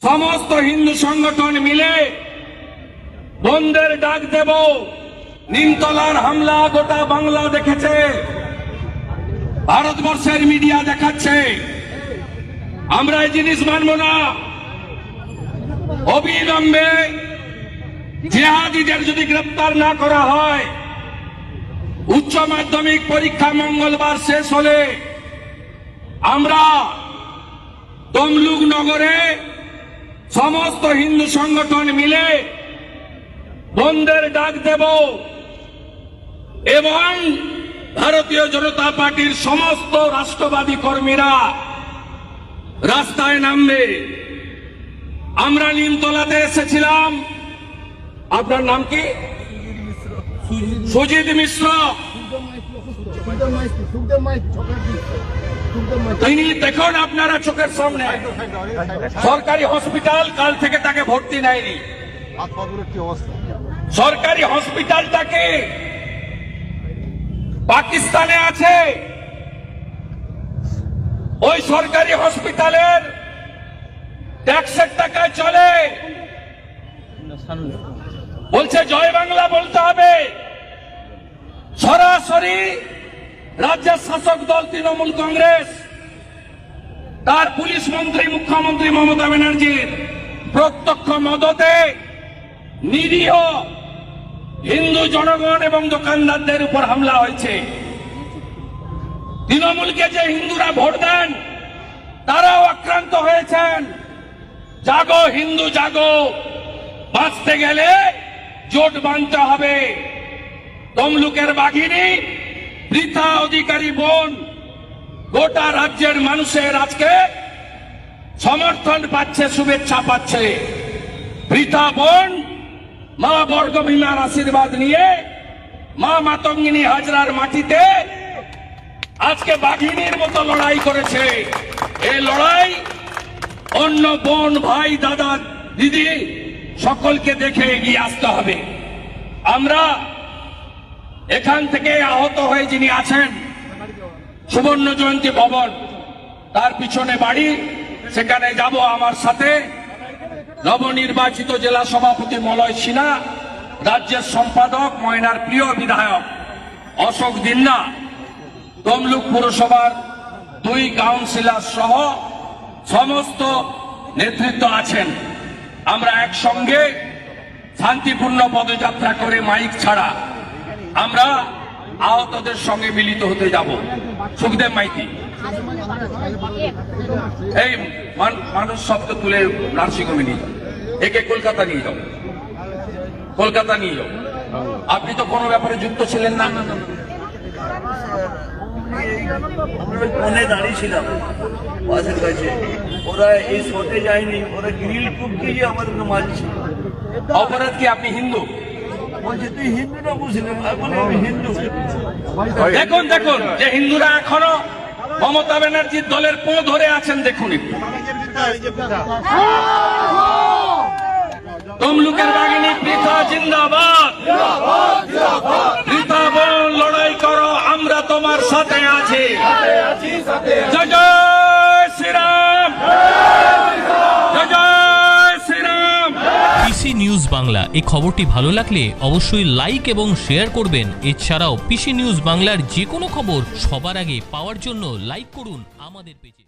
সমস্ত হিন্দু সংগঠন মিলে বন্ধের ডাক দেব। নিমতলার হামলা গোটা বাংলা দেখেছে, ভারতবর্ষের মিডিয়া দেখাচ্ছে। আমরা এই জিনিস মানব না। অবিলম্বে জিহাদিদের যদি গ্রেপ্তার না করা হয়, উচ্চ মাধ্যমিক পরীক্ষা মঙ্গলবার শেষ হলে আমরা তমলুক নগরে সমস্ত হিন্দু সংগঠন মিলে বন্ধের ডাক দেব এবং ভারতীয় জনতা পার্টির সমস্ত রাষ্ট্রবাদী কর্মীরা রাস্তায় নামবে। আমরা নিমতলাতে এসেছিলাম। আপনার নাম কি? সুজিত মিশ্র। তিনি দেখুন আপনারা চোখের সামনে সরকারি হসপিটাল, কাল থেকে তাকে ভর্তি নেয়নি। সরকারি হসপিটালটাকে পাকিস্তানে আছে। ওই সরকারি হসপিটালের ট্যাক্সের টাকায় চলে। বলছে জয় বাংলা বলতে হবে। সরাসরি রাজ্যের শাসক দল তৃণমূল কংগ্রেস, তার পুলিশ মন্ত্রী মুখ্যমন্ত্রী মমতা ব্যানার্জির প্রত্যক্ষ মদতে নিরীহ হিন্দু জনগণ এবং দোকানদারদের উপর হামলা হয়েছে। তৃণমূলকে যে হিন্দুরা ভোট দেন তারাও আক্রান্ত হয়েছেন। জাগো হিন্দু জাগো, বাঁচতে গেলে জোট বাঁধতে হবে। তমলুকের বাঘিনী পৃথা অধিকারী বোন গোটা রাজ্যের মানুষের আজকে সমর্থন পাচ্ছে, শুভেচ্ছা পাচ্ছে। পৃথা বোন মা বর্গভীমার আশীর্বাদ নিয়ে মা মাতঙ্গিনী হাজরার মাটিতে আজকে বাঘিনীর মতো লড়াই করেছে। এই লড়াই অন্য বোন ভাই দাদা দিদি সকলকে দেখে এগিয়ে আসতে হবে। আমরা এখান থেকে আহত হয়ে যিনি আছেন, সুবর্ণ জয়ন্তী ভবন, তার পিছনে বাড়ি, সেখানে যাব আমার সাথে নবনির্বাচিত জেলা সভাপতি মলয় সিনহা, রাজ্যের সম্পাদক ময়নার প্রিয় বিধায়ক অশোক দিন্না, তমলুক পুরসভার 2 কাউন্সিলর সহ সমস্ত নেতৃত্ব আছেন। আমরা একসঙ্গে শান্তিপূর্ণ পদযাত্রা করে মাইক ছাড়া আমরা আহতদের সঙ্গে মিলিত হতে যাব। সুখদেব মাইতি এই মানুষ শব্দ তুলে নার্সিংহোমে নিয়ে যাও, একে কলকাতা নিয়ে যাও, কলকাতা নিয়ে যাও। আপনি তো কোনো ব্যাপারে যুক্ত ছিলেন না। আমরা দাঁড়িয়েছিলাম বাসের কাছে, ওরা এই শটে যায়নি, ওরা গ্রিল টুকিয়ে আমাদেরকে মারছে। অপরাধ কি? আপনি হিন্দু? বলছে তুই হিন্দু না মুসলিম? আমি হিন্দু। দেখুন দেখুন যে হিন্দুরা এখনো মমতা ব্যানার্জির দলের পো ধরে আছেন। দেখুন একটু তমলুকের বাঘিনী পৃথা জিন্দাবাদ। পৃথা বোন লড়াই করো, আমরা তোমার সাথে আছি। জয় জয় শ্রীরাম, জয় জয় শ্রীরাম। পিসি নিউজ বাংলা এই খবরটি ভালো লাগলে অবশ্যই লাইক এবং শেয়ার করবেন। এছাড়াও পিসি নিউজ বাংলার যে কোনো খবর সবার আগে পাওয়ার জন্য লাইক করুন আমাদের পেজে।